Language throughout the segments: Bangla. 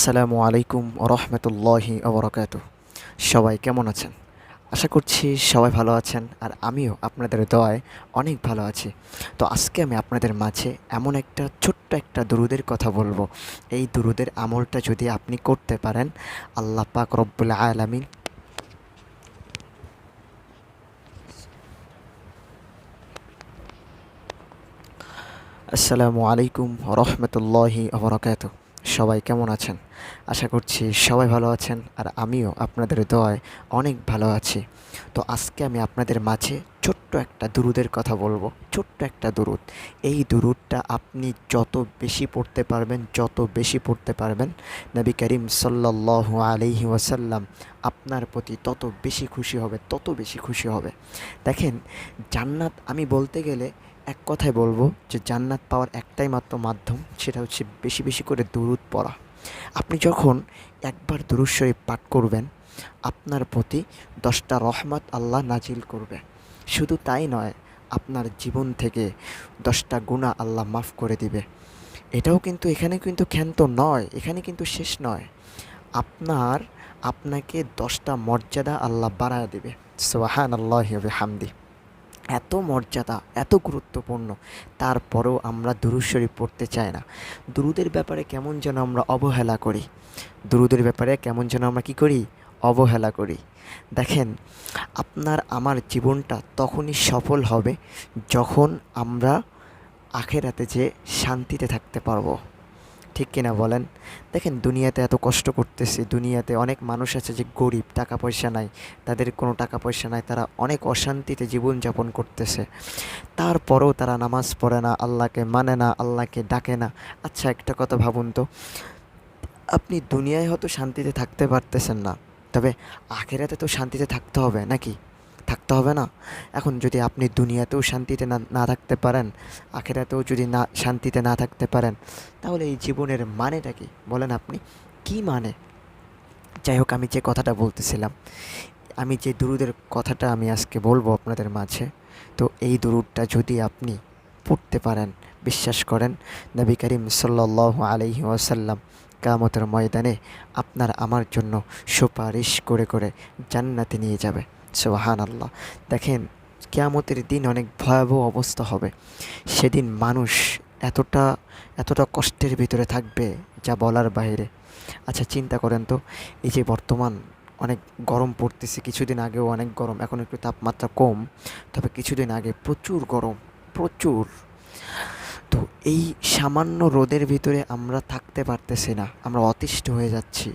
আসসালামু আলাইকুম রহমতুল্লাহি ওবরাকাতুহ। সবাই কেমন আছেন? আশা করছি সবাই ভালো আছেন, আর আমিও আপনাদের দোয়ায় অনেক ভালো আছি। তো আজকে আমি আপনাদের মাঝে এমন একটা ছোট্ট একটা দুরূদের কথা বলবো। এই দুরূদের আমলটা যদি আপনি করতে পারেন, আল্লাহ পাক রব্বুল আলামিন আসসালামু আলাইকুম রহমতুল্লাহি ওবরাকাতুহ। সবাই কেমন আছেন? আশা করছি সবাই ভালো আছেন, আর আমিও আপনাদের দোয়ায় অনেক ভালো আছি। তো আজকে আমি আপনাদের মাঝে ছোট্ট একটা দুরূদের কথা বলবো। ছোট্ট একটা দুরূদ। এই দুরূদটা আপনি যত বেশি পড়তে পারবেন, যত বেশি পড়তে পারবেন, নবী করিম সাল্লাল্লাহু আলাইহি ওয়াসাল্লাম আপনার প্রতি তত বেশি খুশি হবে, তত বেশি খুশি হবে। দেখেন, জান্নাত আমি বলতে গেলে এক কথায় বলবো যে জান্নাত পাওয়ার একটাই মাত্র মাধ্যম, সেটা হচ্ছে বেশি বেশি করে দুরূদ পড়া। আপনি যখন একবার দুরূদ শরীফ পাঠ করবেন, আপনার প্রতি 10টা রহমত আল্লাহ নাজিল করবে। শুধু তাই নয়, আপনার জীবন থেকে 10টা গুনাহ আল্লাহ মাফ করে দিবে। এটাও কিন্তু এখানে কিন্তু ক্ষান্ত নয়, এখানে কিন্তু শেষ নয়। আপনাকে 10টা মর্যাদা আল্লাহ বাড়ায় দেবে। সুবহানাল্লাহি ওয়া বিহামদি। এত মর্যাদা, এত গুরুত্বপূর্ণ, তারপরেও আমরা দুরূদ শরীফ পড়তে চাই না। দুরূদের ব্যাপারে কেমন যেন আমরা অবহেলা করি। দুরূদের ব্যাপারে কেমন যেন আমরা কী করি? অবহেলা করি। দেখেন, আপনার আমার জীবনটা তখনই সফল হবে যখন আমরা আখেরাতে যে শান্তিতে থাকতে পারবো। ঠিক কিনা বলেন? দেখেন, দুনিয়াতে এত কষ্ট করতেছি, দুনিয়াতে অনেক মানুষ আছে যে গরিব, টাকা পয়সা নাই, তাদের কোনো টাকা পয়সা নাই, তারা অনেক অশান্তিতে জীবনযাপন করতেছে। তারপরেও তারা নামাজ পড়ে না, আল্লাহকে মানে না, আল্লাহকে ডাকে না। আচ্ছা, একটা কথা ভাবুন তো, আপনি দুনিয়ায় হয়তো শান্তিতে থাকতে পারতেছেন না, তবে আখেরাতে তো শান্তিতে থাকতে হবে নাকি? থাকতে হবে না? এখন যদি আপনি দুনিয়াতেও শান্তিতে না থাকতে পারেন, আখেরাতেও যদি না শান্তিতে না থাকতে পারেন, তাহলে এই জীবনের মানেটা কি বলেন আপনি? কি মানে? যাই হোক, আমি যে কথাটা বলতেছিলাম, আমি যে দুরূদের কথাটা আমি আজকে বলবো আপনাদের মাঝে, তো এই দুরূদটা যদি আপনি পড়তে পারেন, বিশ্বাস করেন, নবী করিম সাল্লাল্লাহু আলাইহি ওয়াসাল্লাম কিয়ামতের ময়দানে আপনার আমার জন্য সুপারিশ করে করে জান্নাতে নিয়ে যাবে। সুবহানাল্লাহ। দেখেন, কিয়ামতের দিন অনেক ভয়াবহ অবস্থা হবে। সেদিন মানুষ এতটা এতটা কষ্টের ভিতরে থাকবে যা বলার বাইরে। আচ্ছা, চিন্তা করেন তো, এই যে বর্তমান অনেক গরম পড়তেছে, কিছুদিন আগেও অনেক গরম, এখন একটু তাপমাত্রা কম, তবে কিছুদিন আগে প্রচুর গরম, প্রচুর। তো এই সামান্য রোদের ভিতরে আমরা থাকতে পারতেছি না, আমরা অতিষ্ঠ হয়ে যাচ্ছি,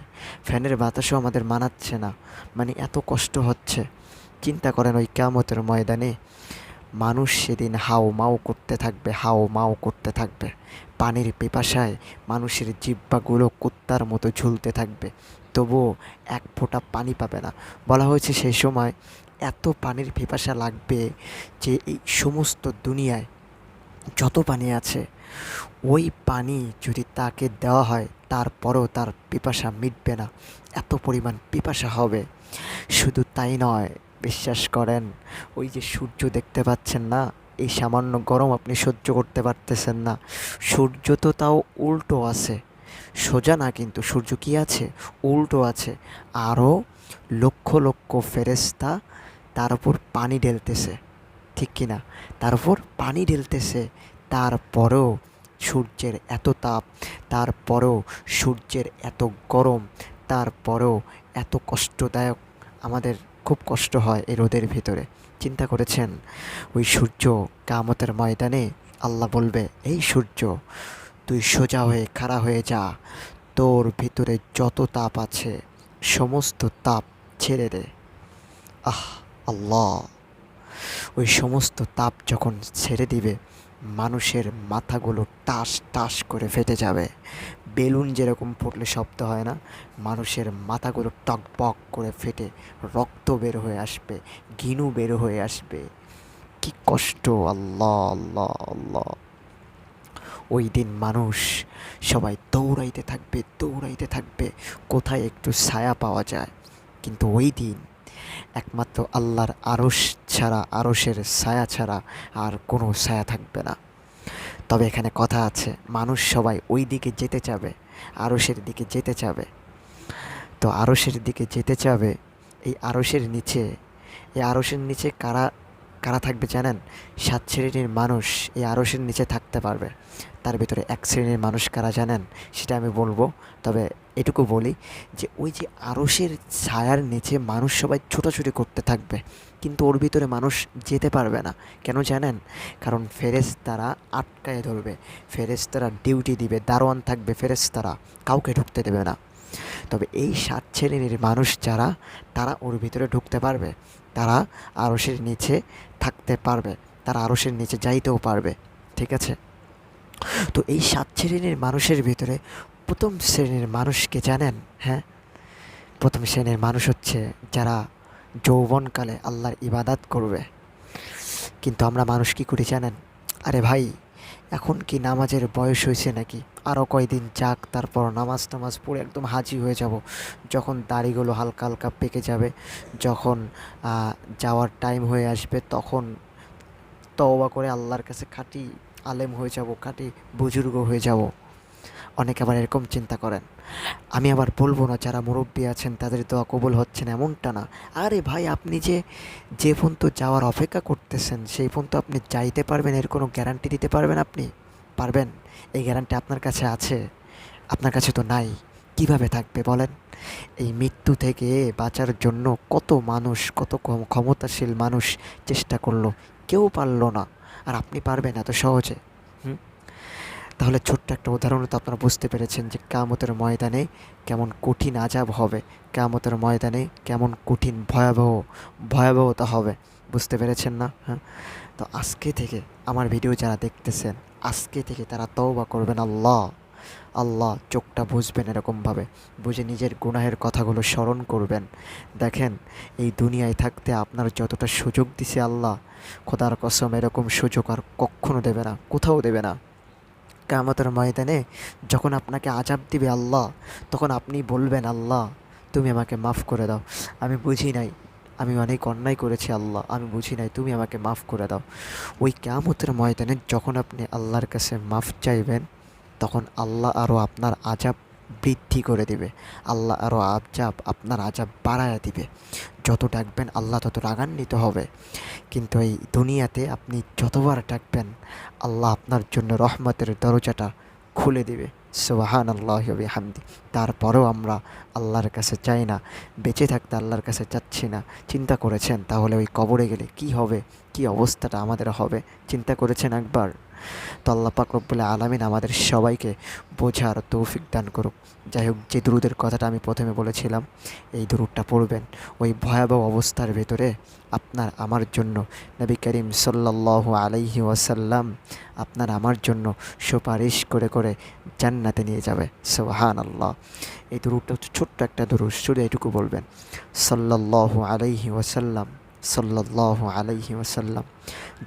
ফ্যানের বাতাসও আমাদের মানাচ্ছে না, মানে এত কষ্ট হচ্ছে। চিন্তা করেন, ওই কিয়ামতের ময়দানে মানুষ সেদিন হাউমাউ করতে থাকবে, হাউমাউ করতে থাকবে। পানির পিপাসায় মানুষের জিহ্বাগুলো কুত্তার মতো ঝুলতে থাকবে, তবুও এক ফোঁটা পানি পাবে না। বলা হয়েছে সেই সময় এত পানির পিপাসা লাগবে যে এই সমস্ত দুনিয়ায় যত পানি আছে, ওই পানি যদি তাকে দেওয়া হয়, তারপরেও তার পিপাসা মিটবে না, এত পরিমাণ পিপাসা হবে। শুধু তাই নয়, বিশ্বাস করেন, ওই যে সূর্য দেখতে পাচ্ছেন না, এই সামান্য গরম আপনি সহ্য করতে পারতেছেন না, সূর্য তো তাও উল্টো আছে, সোজা না, কিন্তু সূর্য কি আছে? উল্টো আছে। আরও লক্ষ লক্ষ ফেরেশতা তার উপর পানি ঢেলতেছে, ঠিক কি না? তার উপর পানি ঢেলতেছে, তারপরেও সূর্যের এত তাপ, তারপরেও সূর্যের এত গরম, তারপরেও এত কষ্টদায়ক, আমাদের খুব কষ্ট হয় এই রোদের ভিতরে। চিন্তা করেছেন, ওই সূর্য কিয়ামতের ময়দানে আল্লাহ বলবে, এই সূর্য, তুই সোজা হয়ে খাড়া হয়ে যা, তোর ভিতরে যত তাপ আছে সমস্ত তাপ ছেড়ে দে। আহ, আল্লাহ! ওই সমস্ত তাপ যখন ছেড়ে দিবে, মানুষের মাথাগুলো টাস টাস করে ফেটে যাবে। বেলুন যেরকম ফুটলে শব্দ হয় না, মানুষের মাথাগুলো টকবক করে ফেটে রক্ত বের হয়ে আসবে, ঘিনু বের হয়ে আসবে। কি কষ্ট! আল্লাহ, আল্লাহ, আল্লাহ! ওই দিন মানুষ সবাই দৌড়াইতে থাকবে, দৌড়াইতে থাকবে, কোথায় একটু ছায়া পাওয়া যায়। কিন্তু ওই দিন একমাত্র আল্লাহর আরশ ছাড়া, আরশের ছায়া ছাড়া আর কোনো ছায়া থাকবে না। তবে এখানে কথা আছে, মানুষ সবাই ওই দিকে যেতে চাবে, আরশের দিকে যেতে চাবে। তো আরশের দিকে যেতে চাবে, এই আরশের নিচে এই আরশের নিচে কারা কারা থাকবে জানেন? 7 শ্রেণীর মানুষ এই আরশের নিচে থাকতে পারবে। তার ভিতরে 1 শ্রেণীর মানুষ কারা জানেন? সেটা আমি বলবো। তবে এটুকু বলি যে ওই যে আরশের ছায়ার নিচে মানুষ সবাই ছোটাছুটি করতে থাকবে, কিন্তু ওর ভিতরে মানুষ যেতে পারবে না। কেন জানেন? কারণ ফেরেশতারা আটকায় ধরবে, ফেরেশতারা ডিউটি দিবে, দারোয়ান থাকবে ফেরেশতারা, কাউকে ঢুকতে দেবে না। তবে এই 7 শ্রেণীর মানুষ যারা, তারা ওর ভিতরে ঢুকতে পারবে, তারা আরশের নিচে থাকতে পারবে, তারা আরশের নিচে যাইতেও পারবে। ঠিক আছে? তো এই 7 শ্রেণীর মানুষের ভিতরে প্রথম শ্রেণীর মানুষকে জানেন? হ্যাঁ, প্রথম শ্রেণীর মানুষ হচ্ছে যারা যৌবনকালে আল্লাহর ইবাদত করবে। কিন্তু আমরা মানুষ কী করি জানেন? আরে ভাই, এখন কি নামাজের বয়স হয়েছে নাকি? আরও কয়দিন যাক, তারপর নামাজ টামাজ পড়ে একদম হাজি হয়ে যাব। যখন দাড়িগুলো হালকা হালকা পেকে যাবে, যখন যাওয়ার টাইম হয়ে আসবে, তখন তওবা করে আল্লাহর কাছে খাঁটি আলেম হয়ে যাব, খাঁটি বুজুর্গ হয়ে যাব। অনেকে আবার এরকম চিন্তা করেন। আমি আবার বলবো না যারা মুরব্বী আছেন তাদের দোয়া কবুল হচ্ছে না, এমনটা না। আরে ভাই, আপনি যে পর্যন্ত যাওয়ার অপেক্ষা করতেছেন, সেই পর্যন্ত আপনি যাইতে পারবেন এর কোনো গ্যারান্টি দিতে পারবেন আপনি? পারবেন? এই গ্যারান্টি আপনার কাছে আছে? আপনার কাছে তো নাই। কিভাবে থাকবে বলেন? এই মৃত্যু থেকে বাঁচার জন্য কত মানুষ, কত ক্ষমতাশীল মানুষ চেষ্টা করলো, কেউ পারলো না। আর আপনি পারবেন এত সহজে? হুম? তাহলে ছোট্ট একটা উদাহরণে তো আপনারা বুঝতে পেরেছেন যে কিয়ামতের ময়দানে কেমন কঠিন আযাব হবে, কিয়ামতের ময়দানে কেমন কঠিন ভয়াবহতা হবে। বুঝতে পেরেছেন না? হ্যাঁ? তো আজকে থেকে আমার ভিডিও যারা দেখতেছেন, আজকে থেকে তারা তওবা করবেন। আল্লাহ চোখটা বুঝবেন এরকমভাবে, বুঝে নিজের গুনাহের কথাগুলো স্মরণ করবেন। দেখেন, এই দুনিয়ায় থাকতে আপনার যতটা সুযোগ দিছে আল্লাহ, খোদার কসম এরকম সুযোগ আর কখনো দেবে না, কোথাও দেবে না। কিয়ামতের ময়দানে যখন আপনাকে আযাব দিবে আল্লাহ, তখন আপনি বলবেন, আল্লাহ তুমি আমাকে মাফ করে দাও, আমি বুঝি নাই, আমি অনেক অন্যায় করেছি আল্লাহ, আমি বুঝি নাই, তুমি আমাকে মাফ করে দাও। ওই কিয়ামতের ময়দানে যখন আপনি আল্লাহর কাছে মাফ চাইবেন, তখন আল্লাহ আরও আপনার আযাব বৃদ্ধি করে দিবে, আল্লাহ আরও আপনার আযাব বাড়ায়া দিবে। যত ডাকবেন আল্লাহ তত রাগান্বিত হবে। কিন্তু এই দুনিয়াতে আপনি যতবার ডাকবেন, আল্লাহ আপনার জন্য রহমতের দরজাটা খুলে দিবে। সুবহানাল্লাহি ওয়া বিহামদি। তারপরেও আমরা আল্লাহর কাছে চাই না, বেঁচে থাকতে আল্লাহর কাছে চাচ্ছি না। চিন্তা করেছেন তাহলে ওই কবরে গেলে কি হবে, কি অবস্থাটা আমাদের হবে? চিন্তা করেছেন একবার? তো আল্লাহ পাক রব্বুল আলামিন আমাদের সবাইকে বোঝার তৌফিক দান করুক। যাই হোক, যে দুরূদের কথাটা আমি প্রথমে বলেছিলাম, এই দুরূদটা পড়বেন। ওই ভয়াবহ অবস্থার ভেতরে আপনার আমার জন্য নবী করিম সাল্লাল্লাহু আলাইহি ওয়াসাল্লাম আপনার আমার জন্য সুপারিশ করে করে জান্নাতে নিয়ে যাবে। সুবহানাল্লাহ। এই দুরূদটা হচ্ছে ছোট্ট একটা দুরূদ, শুধু এটুকু বলবেন, সাল্লাল্লাহু আলাইহি ওয়াসাল্লাম, সাল্লাল্লাহু আলাইহি ওয়াসাল্লাম।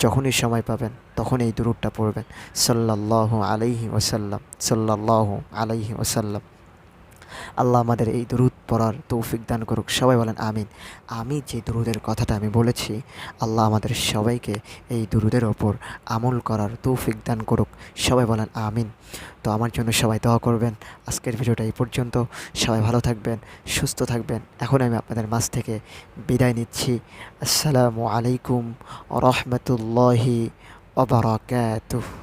যখনই সময় পাবেন তখন এই দুরূদটা পড়বেন, সাল্লাল্লাহু আলাইহি ওয়াসাল্লাম, সাল্লাল্লাহু আলাইহি ওয়াসাল্লাম। আল্লাহ আমাদের এই দুরূদ পড়ার তৌফিক দান করুক। সবাই বলেন আমিন। আমি যে দুরূদের কথাটা আমি বলেছি, আল্লাহ আমাদের সবাইকে এই দুরূদের ওপর আমল করার তৌফিক দান করুক। সবাই বলেন আমিন। তো আমার জন্য সবাই দোয়া করবেন। আজকের ভিডিওটা এই পর্যন্ত। সবাই ভালো থাকবেন, সুস্থ থাকবেন। এখন আমি আপনাদের মাঝ থেকে বিদায় নিচ্ছি। আসসালামু আলাইকুম ওয়া রাহমাতুল্লাহি ওয়া বারাকাতুহু।